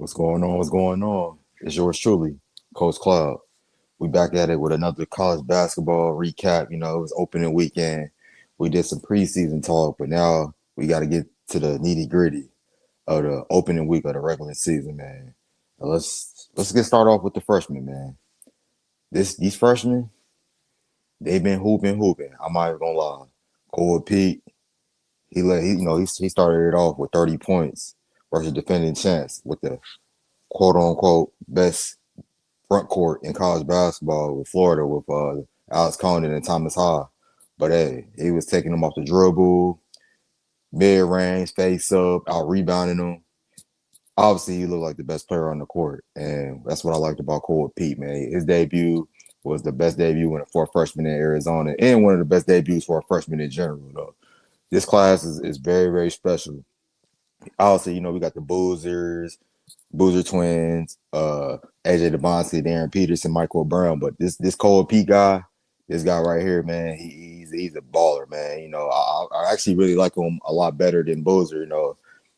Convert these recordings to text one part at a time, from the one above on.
What's going on? What's going on? It's yours truly, Coach Cloud. We back at it with another college basketball recap. It was opening weekend. We did some preseason talk, but now we got to get to the nitty gritty of the opening week of the regular season, man. Let's get started off with the freshmen, man. These freshmen, they've been hooping. I'm not even gonna lie. Cole Pete, he started it off with 30 points versus defending champs with the quote unquote best front court in college basketball with Florida with Alex Conan and Thomas Ha. But hey, he was taking them off the dribble, mid range, face up, out rebounding them. Obviously, he looked like the best player on the court, and that's what I liked about Cole Pete, man. His debut was the best debut for a freshman in Arizona, and one of the best debuts for a freshman in general. Though this class is very very special. Obviously, we got the Boozer twins, AJ DeBonsi, Darren Peterson, Michael Brown. But this Cole Pete guy, this guy right here, man, he's a baller, man. I actually really like him a lot better than Boozer.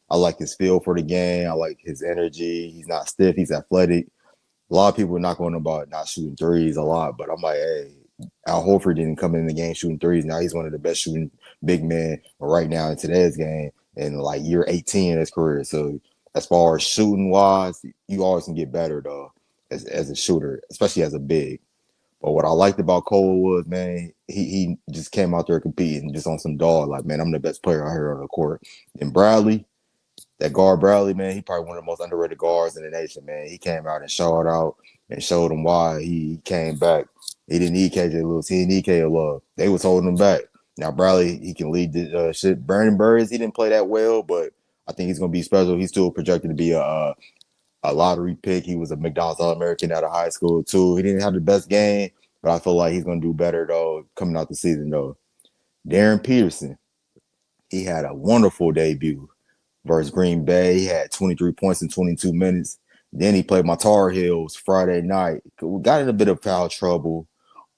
I like his feel for the game. I like his energy. He's not stiff. He's athletic. A lot of people knock on him about not shooting threes a lot, but I'm like, hey, Al Horford didn't come in the game shooting threes. Now he's one of the best shooting big men right now in today's game in like year 18 in his career. So as far as shooting wise, you always can get better though as a shooter, especially as a big. But what I liked about Cole was, man, he just came out there competing just on some dog. Like, man, I'm the best player out here on the court. And Bradley, that guard Bradley, man, he probably one of the most underrated guards in the nation, man. He came out and showed out and showed them why he came back. He didn't need KJ Lewis. He didn't need KJ Love. They was holding him back. Now, Bradley, he can lead the shit. Brandon Burris, he didn't play that well, but I think he's going to be special. He's still projected to be a lottery pick. He was a McDonald's All-American out of high school, too. He didn't have the best game, but I feel like he's going to do better, though, coming out the season, though. Darren Peterson, he had a wonderful debut versus Green Bay. He had 23 points in 22 minutes. Then he played my Tar Heels Friday night. We got in a bit of foul trouble,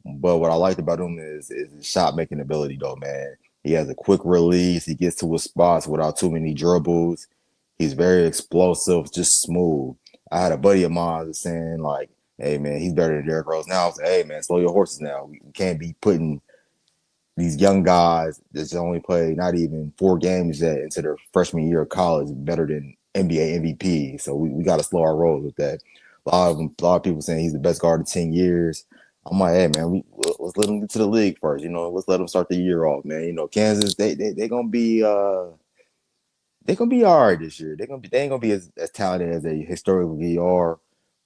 but what I liked about him is his shot making ability, though, man. He has a quick release. He gets to his spots without too many dribbles. He's very explosive, just smooth. I had a buddy of mine was saying, like, hey, man, he's better than Derrick Rose. Now I was like, hey, man, slow your horses now. We can't be putting these young guys that's only played not even 4 games yet into their freshman year of college better than NBA MVP. So we got to slow our rolls with that. A lot of people saying he's the best guard in 10 years. I'm like, hey man, let's let him get to the league first. Let's let him start the year off, man. Kansas, they gonna be all right this year. They ain't gonna be as talented as they historically are,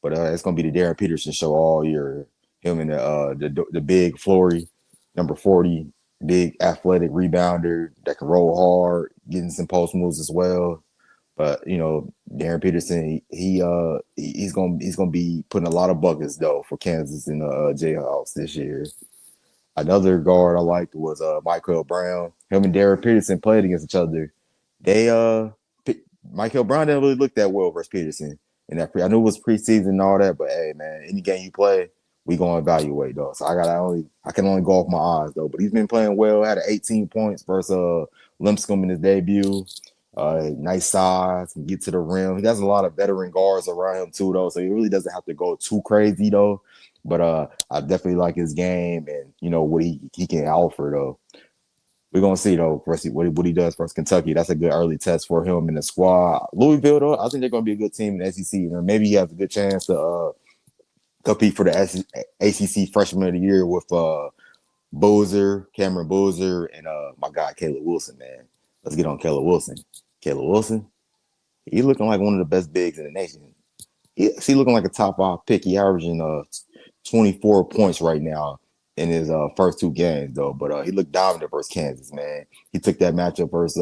but it's gonna be the Darren Peterson show all year. Him and the big Flory, number 40, big athletic rebounder that can roll hard, getting some post moves as well. But Darren Peterson, he's gonna be putting a lot of buckets though for Kansas in the Jayhawks this year. Another guard I liked was Michael Brown. Him and Darren Peterson played against each other. They Michael Brown didn't really look that well versus Peterson in that I knew it was preseason and all that, but hey man, any game you play, we gonna evaluate though. So I can only go off my eyes though. But he's been playing well. Had 18 points versus Lipscomb in his debut. Nice size, can get to the rim. He has a lot of veteran guards around him too, though, so he really doesn't have to go too crazy though. But I definitely like his game and what he can offer though. We're gonna see though, what he does versus Kentucky. That's a good early test for him in the squad. Louisville though, I think they're gonna be a good team in the SEC. Maybe he has a good chance to compete for the ACC Freshman of the Year with Cameron Boozer, and my guy Caleb Wilson. Man, let's get on Caleb Wilson. Caleb Wilson, he looking like one of the best bigs in the nation. He looking like a top 5 pick. He averaging 24 points right now in his first 2 games though. But he looked dominant versus Kansas, man. He took that matchup versus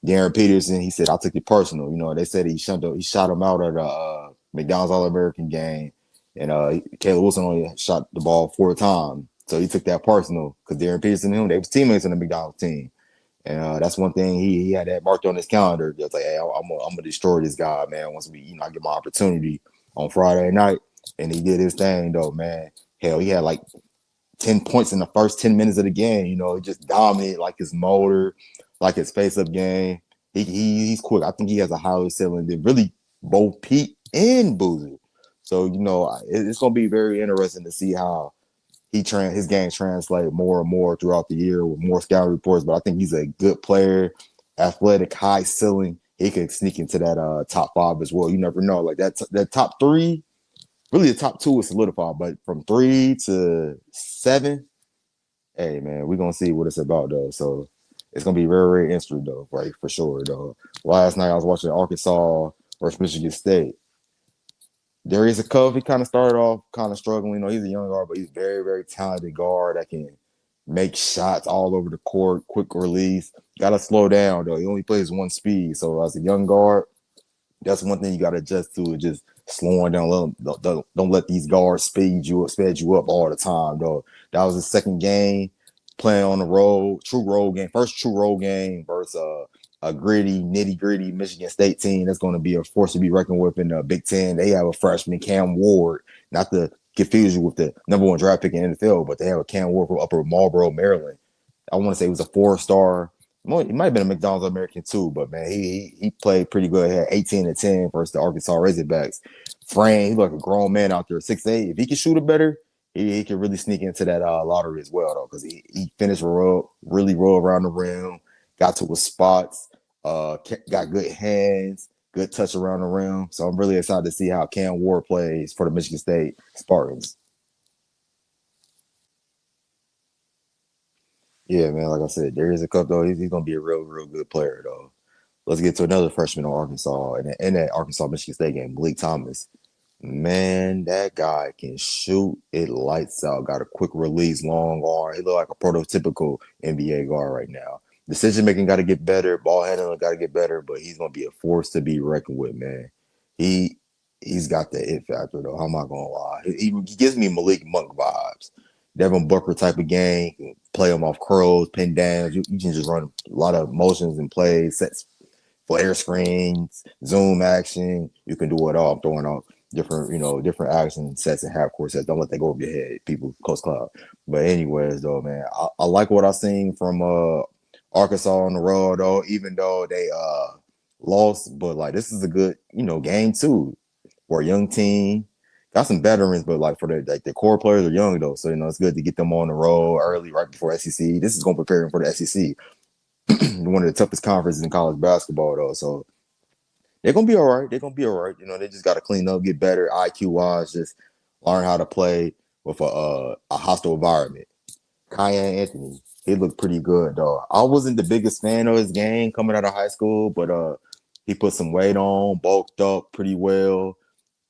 Darren Peterson. He said, I took it personal. They said he shot him out at a McDonald's All-American game. And Caleb Wilson only shot the ball 4 times. So he took that personal because Darren Peterson and him, they was teammates on the McDonald's team. And that's one thing he had that marked on his calendar. Just like, hey, I'm gonna destroy this guy, man. Once I get my opportunity on Friday night, and he did his thing though, man. Hell, he had like 10 points in the first 10 minutes of the game. He just dominated like his motor, like his face-up game. He's quick. I think he has a higher ceiling than really both Pete and Boozer. So it's gonna be very interesting to see how his game translate more and more throughout the year with more scouting reports. But I think he's a good player, athletic, high ceiling. He could sneak into that top five as well. You never know. Like that top three, really the top two is solidified, but from 3 to 7, hey man, we're gonna see what it's about though. So it's gonna be very, very interesting though, right? For sure, though. Last night I was watching Arkansas versus Michigan State. Darius He kind of started off kind of struggling. He's a young guard, but he's very, very talented guard that can make shots all over the court, quick release. Gotta slow down though. He only plays one speed. So as a young guard, that's one thing you got to adjust to, is just slowing down. Don't let these guards sped you up all the time, though. That was his second game playing on the road, true road game, first true road game versus a gritty, nitty gritty Michigan State team that's going to be a force to be reckoned with in the Big Ten. They have a freshman, Cam Ward, not to confuse you with the number one draft pick in the NFL, but they have a Cam Ward from Upper Marlboro, Maryland. I want to say he was a 4-star. He might have been a McDonald's American too, but man, he played pretty good. He had 18-10 versus the Arkansas Razorbacks. Fran, he's like a grown man out there, 6'8". If he can shoot it better, he can really sneak into that lottery as well, though, because he finished really roll around the rim, got to his spots, got good hands, good touch around the rim. So I'm really excited to see how Cam Ward plays for the Michigan State Spartans. Yeah, man, like I said, there is a cup though. He's gonna be a real, real good player though. Let's get to another freshman on Arkansas and in that Arkansas Michigan State game, Malik Thomas. Man, that guy can shoot it lights out. Got a quick release, long arm. He look like a prototypical NBA guard right now. Decision making got to get better. Ball handling got to get better. But he's gonna be a force to be reckoned with, man. He he's got the it factor though. How am I gonna lie? He gives me Malik Monk vibes. Devin Booker type of game. You can play him off curls, pin downs. You can just run a lot of motions and plays, sets, flare screens, zoom action. You can do it all. I'm throwing off different action sets and half court sets. Don't let that go over your head, people. Close cloud. But anyways, though, man, I like what I've seen from Arkansas on the road, though. Even though they lost, but like this is a good game too for a young team. Got some veterans, but like for the core players are young though, so it's good to get them on the road early, right before SEC. This is going to prepare them for the SEC, one of the toughest conferences in college basketball, though. So they're gonna be all right. They're gonna be all right. They just got to clean up, get better, IQ wise, just learn how to play with a hostile environment. Kyan Anthony, he looked pretty good though. I wasn't the biggest fan of his game coming out of high school, but he put some weight on, bulked up pretty well.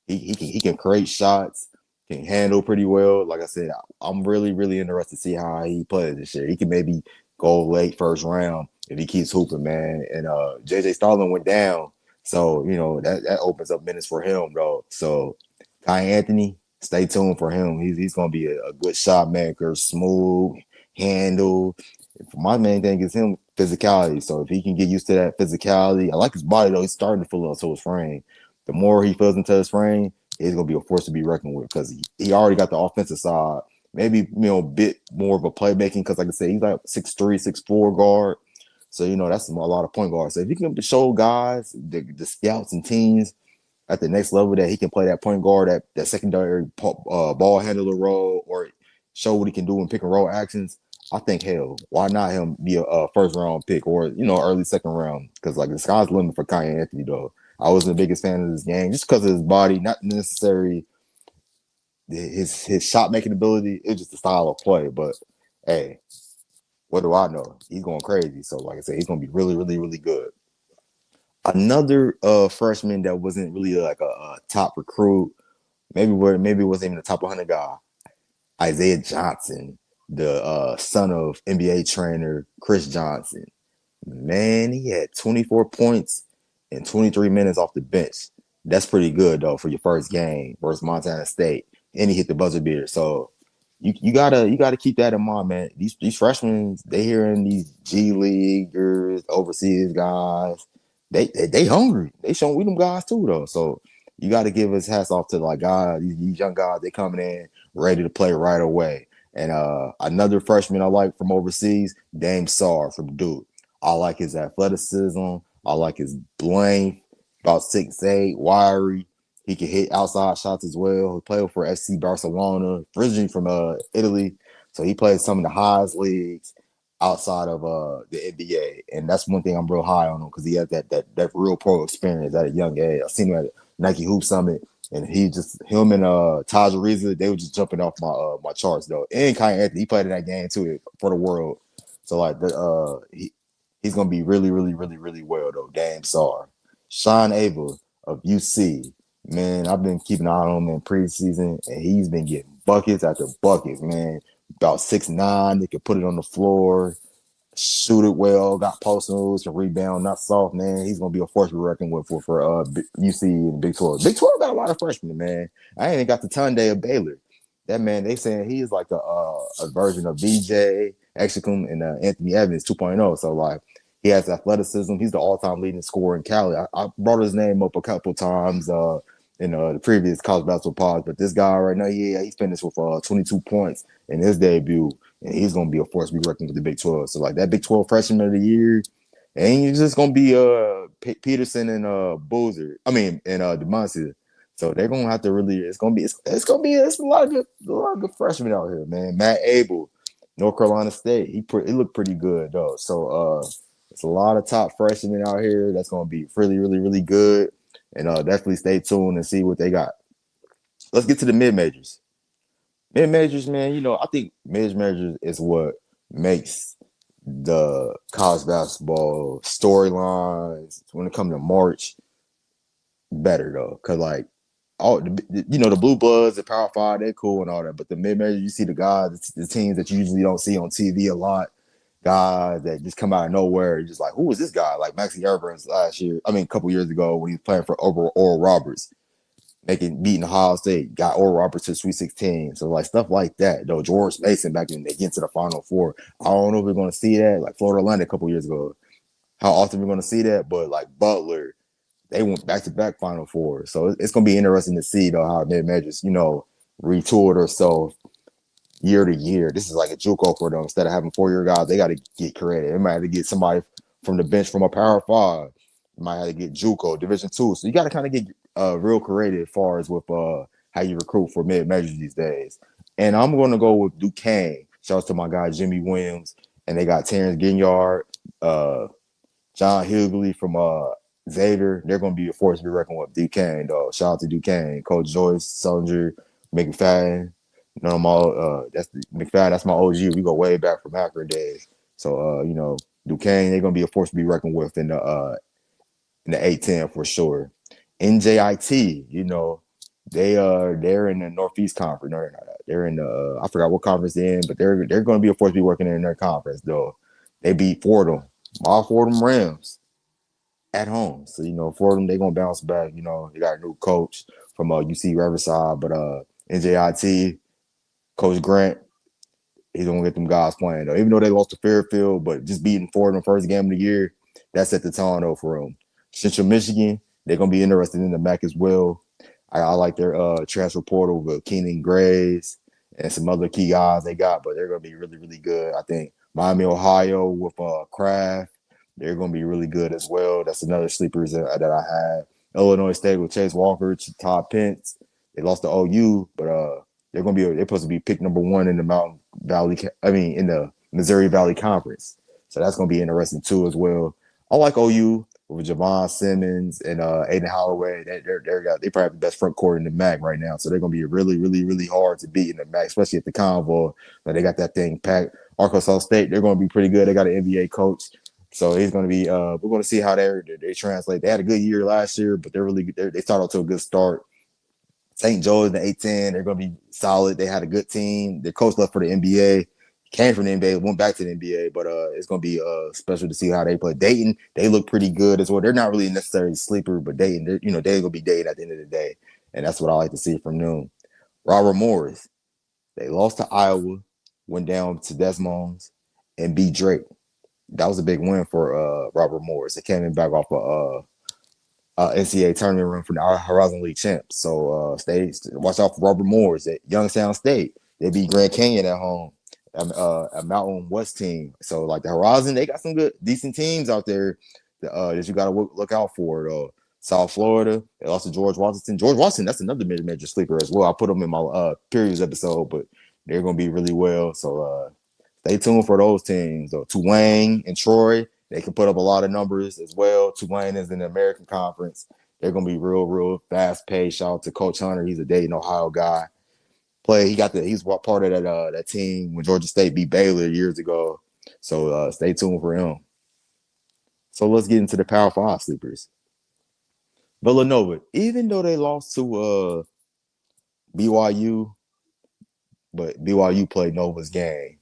He can create shots, can handle pretty well. Like I said, I'm really, really interested to see how he plays this year. He can maybe go late first round if he keeps hooping, man. And JJ Starlin went down, so that opens up minutes for him though. So Kai Anthony, stay tuned for him. He's gonna be a good shot maker, smooth handle. My main thing is him physicality. So if he can get used to that physicality, I like his body though. He's starting to fill up to his frame. The more he fills into his frame, he's gonna be a force to be reckoned with because he already got the offensive side. Maybe a bit more of a playmaking because, like I said, he's like 6'3", 6'4" guard. So that's a lot of point guards. So if he can show guys, the scouts and teams at the next level that he can play that point guard, that secondary ball handler role, or show what he can do in pick and roll actions, I think hell, why not him be a first round pick or early second round? Because like the sky's the limit for Kyan Anthony though. I wasn't the biggest fan of this game just because of his body, not necessarily his shot making ability. It's just the style of play. But hey, what do I know? He's going crazy. So like I said, he's gonna be really, really, really good. Another freshman that wasn't really like a top recruit, maybe wasn't even a top 100 guy. Isaiah Johnson, the son of NBA trainer Chris Johnson. Man, he had 24 points in 23 minutes off the bench. That's pretty good though for your first game versus Montana State, and he hit the buzzer beater. So you gotta keep that in mind, man. These freshmen, they hearing these G leaguers, overseas guys, they hungry. They showing we them guys too though. So you got to give us hats off to like guys, these young guys. They coming in ready to play right away. And another freshman I like from overseas, Dame Sarr from Duke. I like his athleticism. I like his length. about 6'8", wiry. He can hit outside shots as well. He played for FC Barcelona, originally from Italy. So he played some of the highest leagues outside of the NBA. And that's one thing I'm real high on him because he has that real pro experience at a young age. I seen him at Nike Hoop Summit. And him and Taj Ariza, they were just jumping off my charts though. And Kai Anthony, he played in that game too for the world. So like he's gonna be really, really, really, really well though. Dame Sar. Sean Ava of UC. Man, I've been keeping an eye on him in preseason, and he's been getting buckets after buckets, man. About 6'9", they can put it on the floor, shoot it well, got post moves, can rebound, not soft, man. He's gonna be a force to be reckoned with for UC and Big 12. Big 12 got a lot of freshmen, man. I ain't even got the Tunde of Baylor. That man, they saying he's like a version of VJ, Exicum, and Anthony Evans 2.0. So like he has athleticism. He's the all-time leading scorer in Cali. I brought his name up a couple times in the previous college basketball pods, but this guy right now, yeah, he's finished with 22 points in his debut, and he's gonna be a force to be reckoned with the Big 12. So like that Big 12 freshman of the year, and he's just gonna be Peterson and Boozer. I mean, and DeMonte. So they're gonna have to really. It's a lot of good freshmen out here, man. Matt Abel, North Carolina State. He looked pretty good though. So it's a lot of top freshmen out here that's gonna be really, really, really good. And definitely stay tuned and see what they got. Let's get to the mid majors. Mid majors, man. I think mid majors is what makes the college basketball storylines when it comes to March better though, because like all the blue bloods, the Power Five, they're cool and all that, but the mid major, you see the guys, the teams that you usually don't see on TV a lot, guys that just come out of nowhere. You're just like, who is this guy? Like Maxi Everins last year, a couple years ago when he was playing for Oral Roberts, beating Ohio State, got Oral Roberts to the Sweet 16. So like stuff like that, though. George Mason back when they get to the Final Four. I don't know if we're gonna see that, like Florida Atlantic a couple years ago. How often we're gonna see that, but like Butler, they went back to back Final Four. So it's gonna be interesting to see though how mid majors, retooled herself year to year. This is like a JUCO for them. Instead of having 4-year guys, they got to get creative. They might have to get somebody from the bench from a Power Five. You might have to get JUCO Division II. So you got to kind of get real creative as far as with how you recruit for mid majors these days. And I'm going to go with Duquesne. Shout out to my guy Jimmy Williams, and they got Terrence Ginyard, John Hughley from Xavier. They're going to be a force to be reckoned with. Duquesne, though. Shout out to Duquesne, Coach Joyce, Sullinger, McFadden. That's McFadden. That's my OG. We go way back from Akron days. So Duquesne, they're gonna be a force to be reckoned with in the A10 for sure. NJIT, they're in the Northeast Conference. No, they're in the I forgot what conference they're in, but they're gonna be a force to be working in their conference though. They beat Fordham, all Fordham Rams at home. So Fordham, they're gonna bounce back. They got a new coach from UC Riverside, but NJIT. Coach Grant, he's gonna get them guys playing though. Even though they lost to Fairfield, but just beating Fordham first game of the year, that set the tone though for them. Central Michigan, they're gonna be interested in the MAC as well. I like their transfer portal with Keenan Grays and some other key guys they got, but they're gonna be really, really good. I think Miami, Ohio with Kraft, they're gonna be really good as well. That's another sleepers that I had. Illinois State with Chase Walker, Todd Pence. They lost to OU, but they're supposed to be picked number 1 in the Mountain Valley. In the Missouri Valley Conference. So that's going to be interesting too as well. I like OU with Javon Simmons and Aiden Holloway. They probably have the best front court in the MAC right now. So they're going to be really, really, really hard to beat in the MAC, especially at the Convo. They got that thing packed. Arkansas State, they're going to be pretty good. They got an NBA coach. So he's going to be. We're going to see how they translate. They had a good year last year, but they started off to a good start. St. Joe's in the A10, they're going to be solid. They had a good team. The coach left for the NBA, came from the NBA, went back to the NBA, but it's going to be special to see how they play. Dayton, they look pretty good as well. They're not really necessarily sleeper, but Dayton, they're going to be Dayton at the end of the day, and that's what I like to see from them. Robert Morris, they lost to Iowa, went down to Desmond's, and beat Drake. That was a big win for Robert Morris. They came in back off NCAA tournament run for the Horizon League champs. So watch out for Robert Morris at Youngstown State. They beat Grand Canyon at home, a Mountain West team. So like the Horizon, they got some good, decent teams out there that you got to look out for though. South Florida. They lost to George Washington. George Washington, that's another major sleeper as well. I put them in my periods episode, but they're going to be really well. So stay tuned for those teams. Though Tulane and Troy, they can put up a lot of numbers as well. Tulane is in the American Conference. They're going to be real fast paced. Shout out to Coach Hunter. He's a Dayton, Ohio guy. He's part of that team when Georgia State beat Baylor years ago. So stay tuned for him. So let's get into the Power Five sleepers. Villanova, even though they lost to BYU, but BYU played Nova's game.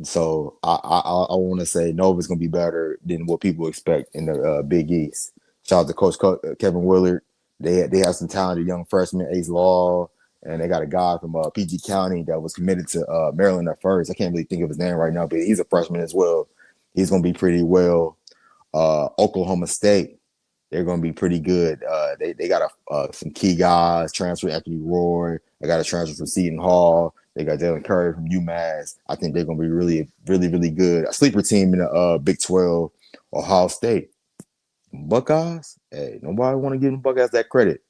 So I want to say Nova's going to be better than what people expect in the Big East. Shout out to Coach Kevin Willard. They have some talented young freshmen, Ace Law, and they got a guy from PG County that was committed to Maryland at first. I can't really think of his name right now, but he's a freshman as well. He's going to be pretty well. Oklahoma State, they're going to be pretty good. They got some key guys transfer. Anthony Roy. They got a transfer from Seton Hall. They got Jalen Curry from UMass. I think they're going to be really good. A sleeper team in the Big 12, Ohio State. Buckeyes, hey, nobody want to give them Buckeyes that credit.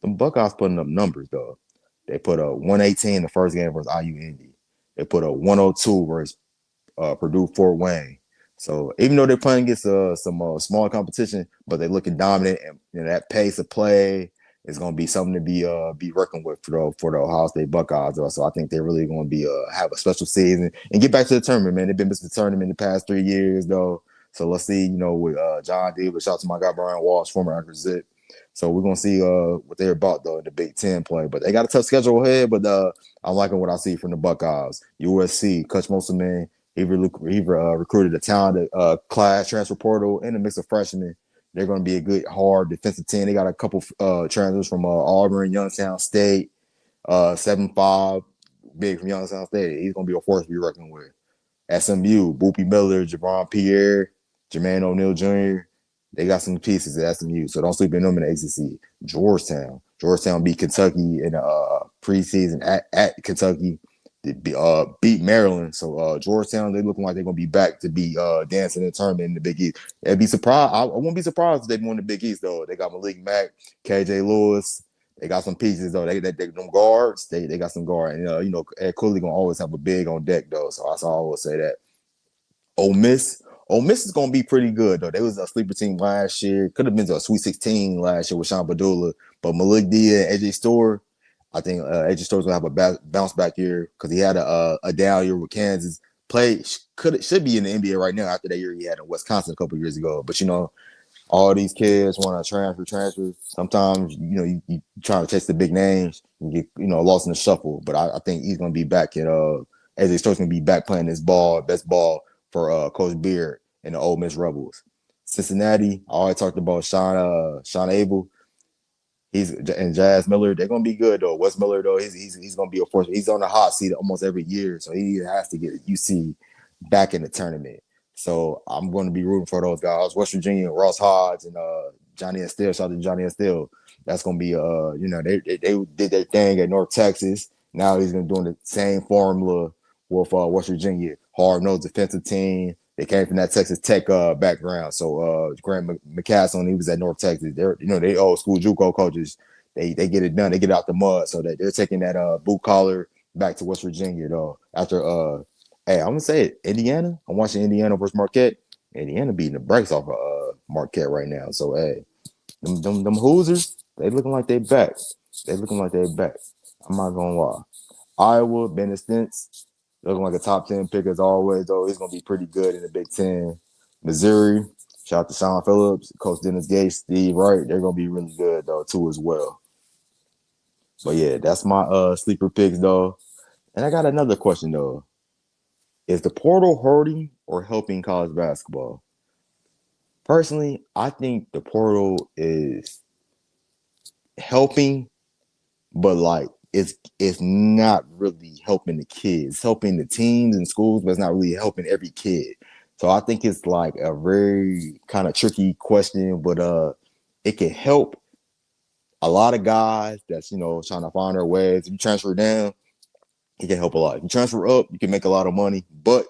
Them Buckeyes putting up numbers, though. They put a 118 the first game versus IU Indy. They put a 102 versus Purdue Fort Wayne. So even though they're playing against some small competition, but they're looking dominant, and that pace of play is going to be something to be working with for the Ohio State Buckeyes. So I think they're really going to be have a special season and get back to the tournament, man. They've been missing the tournament the past 3 years, though. So let's see, with John Davis. Shout out to my guy Brian Walsh, former Anchor Zip. So we're gonna see what they're about though in the Big Ten play. But they got a tough schedule ahead. But I'm liking what I see from the Buckeyes. USC, Coach Moselman, he recruited a talented class transfer portal and a mix of freshmen. They're going to be a good, hard defensive team. They got a couple transfers from Auburn, Youngstown State, 7'5", big from Youngstown State. He's going to be a force to be reckoning with. SMU, Boopy Miller, Javon Pierre, Jermaine O'Neal Jr., they got some pieces at SMU, so don't sleep in them in the ACC. Georgetown beat Kentucky in the preseason at Kentucky. They beat Maryland, so Georgetown, they looking like they're gonna be back to be dancing in the tournament in the Big East. I'd be surprised. I wouldn't be surprised if they won the Big East though. They got Malik Mack, KJ Lewis. They got some pieces though. They them guards. They got some guard. And Ed Cooley gonna always have a big on deck though. So I always say that. Ole Miss. Ole Miss is going to be pretty good, though. They was a sleeper team last year. Could have been to a Sweet 16 last year with Sean Padula. But Malik Dia and AJ Storr, I think AJ Storr's going to have a bounce back year because he had a down year with Kansas. Should be in the NBA right now after that year he had in Wisconsin a couple years ago. But, all these kids want to transfer. Sometimes, you try to chase the big names and get, lost in the shuffle. But I think he's going to be back at AJ Storr's going to be back playing his best ball for Coach Beard and the Ole Miss Rebels. Cincinnati, I already talked about Sean Abel. And Jazz Miller, they're gonna be good though. Wes Miller though, he's gonna be a force. He's on the hot seat almost every year, so he has to get UC back in the tournament. So I'm going to be rooting for those guys. West Virginia, Ross Hodge and Johnny Estelle. Shout out to Johnny Estelle. That's gonna be they did their thing at North Texas. Now he's gonna doing the same formula with West Virginia. Hard-nosed defensive team. They came from that Texas Tech background. So Grant McCastle, he was at North Texas. They old school JUCO coaches. They get it done. They get out the mud. So they're taking that boot collar back to West Virginia though. After hey, I'm gonna say it. Indiana. I'm watching Indiana versus Marquette. Indiana beating the brakes off of Marquette right now. So hey, them Hoosiers, they looking like they back. I'm not gonna lie. Iowa, Bennett Stentz, looking like a top 10 pick as always, though. He's going to be pretty good in the Big Ten. Missouri, shout out to Sean Phillips, Coach Dennis Gates, Steve Wright. They're going to be really good, though, too, as well. But, yeah, that's my sleeper picks, though. And I got another question, though. Is the portal hurting or helping college basketball? Personally, I think the portal is helping, but, it's not really helping the kids. It's helping the teams and schools, but it's not really helping every kid. So I think it's like a very kind of tricky question, but it can help a lot of guys that's trying to find their ways. If you transfer down, it can help a lot. If you transfer up, you can make a lot of money, but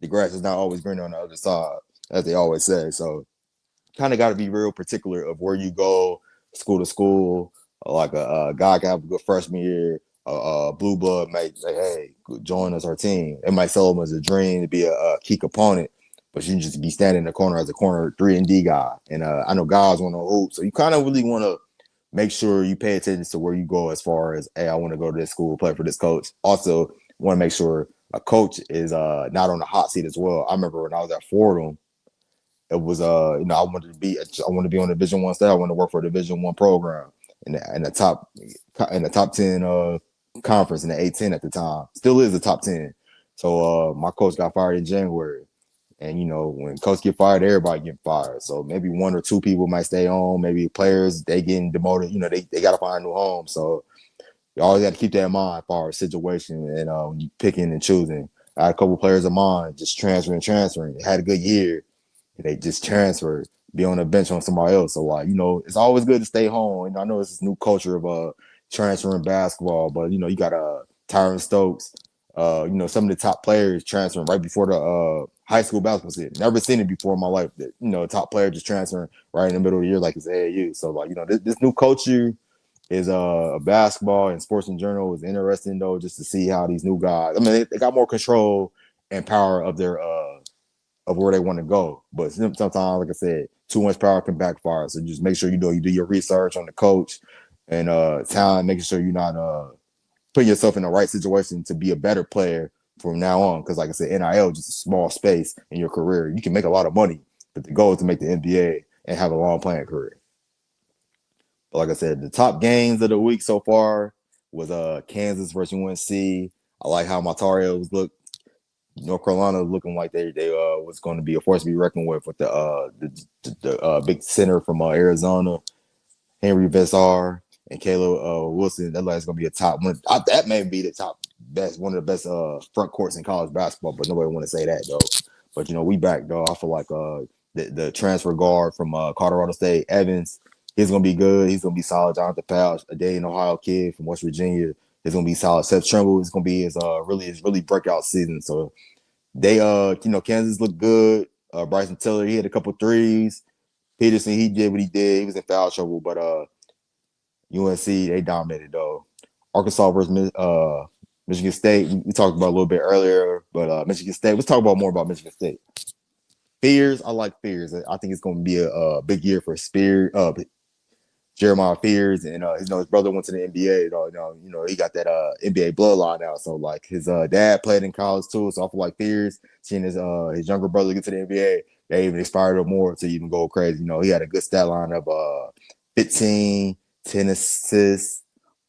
the grass is not always green on the other side, as they always say. So kind of got to be real particular of where you go school to school. Like a guy can have a good freshman year. Blue blood might say, "Hey, join us, our team." It might sell him as a dream to be a key component, but you can just be standing in the corner as a corner 3 and D guy. And I know guys want to hoop, so you kind of really want to make sure you pay attention to where you go as far as, hey, I want to go to this school, play for this coach. Also, want to make sure a coach is not on the hot seat as well. I remember when I was at Fordham, it was I wanted to be on the Division I staff. I wanted to work for a Division I program in the top 10 conference in the A10 at the time. Still is the top 10. So my coach got fired in January. And when coach get fired, everybody get fired. So maybe one or two people might stay on. Maybe players they getting demoted. They got to find a new home. So you always got to keep that in mind for our situation and when you picking and choosing. I had a couple players of mine just transferring. They had a good year. They just transferred, be on the bench on somebody else. So it's always good to stay home. And I know it's this new culture of transferring basketball, but you got Tyron Stokes, some of the top players transferring right before the high school basketball season. Never seen it before in my life that top player just transferring right in the middle of the year like it's AAU. So this new culture is basketball and sports in general is interesting though, just to see how these new guys. I mean, they got more control and power of their of where they want to go. But sometimes, like I said, too much power can backfire. So just make sure you do your research on the coach and talent, making sure you're not putting yourself in the right situation to be a better player from now on. Because like I said, NIL is just a small space in your career. You can make a lot of money, but the goal is to make the NBA and have a long playing career. But like I said, the top games of the week so far was Kansas versus UNC. I like how my Tar Heels look. North Carolina looking like they was going to be a force to be reckoned with the big center from Arizona, Henry Vessar and Caleb Wilson. That like going to be a top one. That may be the top best, one of the best front courts in college basketball, but nobody want to say that though. But we back though. I feel like the transfer guard from Colorado State, Evans, he's going to be good. He's going to be solid. Jonathan Powell, a day in Ohio kid from West Virginia, is going to be solid. Seth Trimble is going to be his really breakout season. So they Kansas looked good. Bryson Tiller, he had a couple threes. Peterson, he did what he did. He was in foul trouble, but UNC, they dominated though. Arkansas versus Michigan State. We talked about a little bit earlier, but Michigan State. Let's talk about more about Michigan State. Fears, I like Fears. I think it's going to be a big year for Jeremiah Fears, and his brother went to the NBA. He got that NBA bloodline now. So like his dad played in college too. So I feel like Fears, seeing his younger brother get to the NBA, they even inspired him more to even go crazy. He had a good stat line of 15, 10 assists,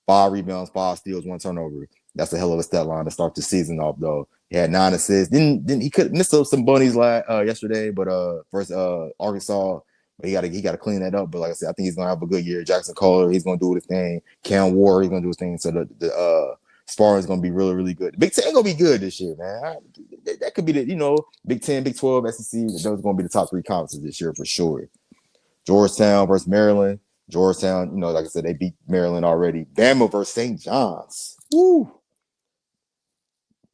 5 rebounds, 5 steals, 1 turnover. That's a hell of a stat line to start the season off though. He had 9 assists. Didn't he could miss some bunnies yesterday, but first Arkansas. But he got to clean that up. But like I said, I think he's gonna have a good year. Jackson Kohler, he's gonna do his thing. Cam Ward, he's gonna do his thing. So the sparring is gonna be really, really good. Big Ten gonna be good this year, man. That could be the Big Ten, Big 12, SEC. Those are gonna be the top 3 conferences this year for sure. Georgetown versus Maryland. Georgetown, like I said, they beat Maryland already. Bama versus St. John's. Woo!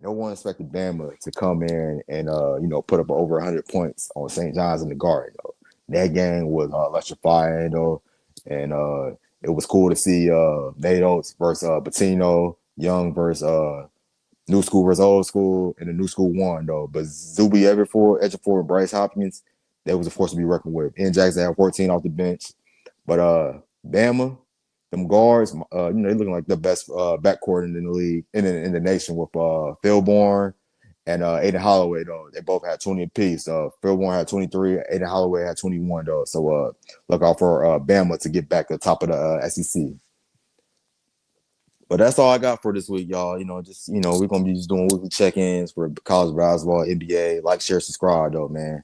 No one expected Bama to come in and put up over 100 points on St. John's in the Garden. Though. That game was electrifying though, and it was cool to see Nate Oates versus Patino, Young versus new school versus old school, and the new school won though. But Zuby Ejiofor, and Bryce Hopkins, they was a force to be reckoned with. Ian Jackson had 14 off the bench, but Bama, them guards, they looking like the best backcourt in the league, in the nation with Phil Bourne and Aiden Holloway, though. They both had 20 apiece. Phil Bourne had 23, Aiden Holloway had 21, though. So look out for Bama to get back to the top of the SEC. But that's all I got for this week, y'all. We're going to be just doing weekly check-ins for college basketball, NBA. Like, share, subscribe, though, man.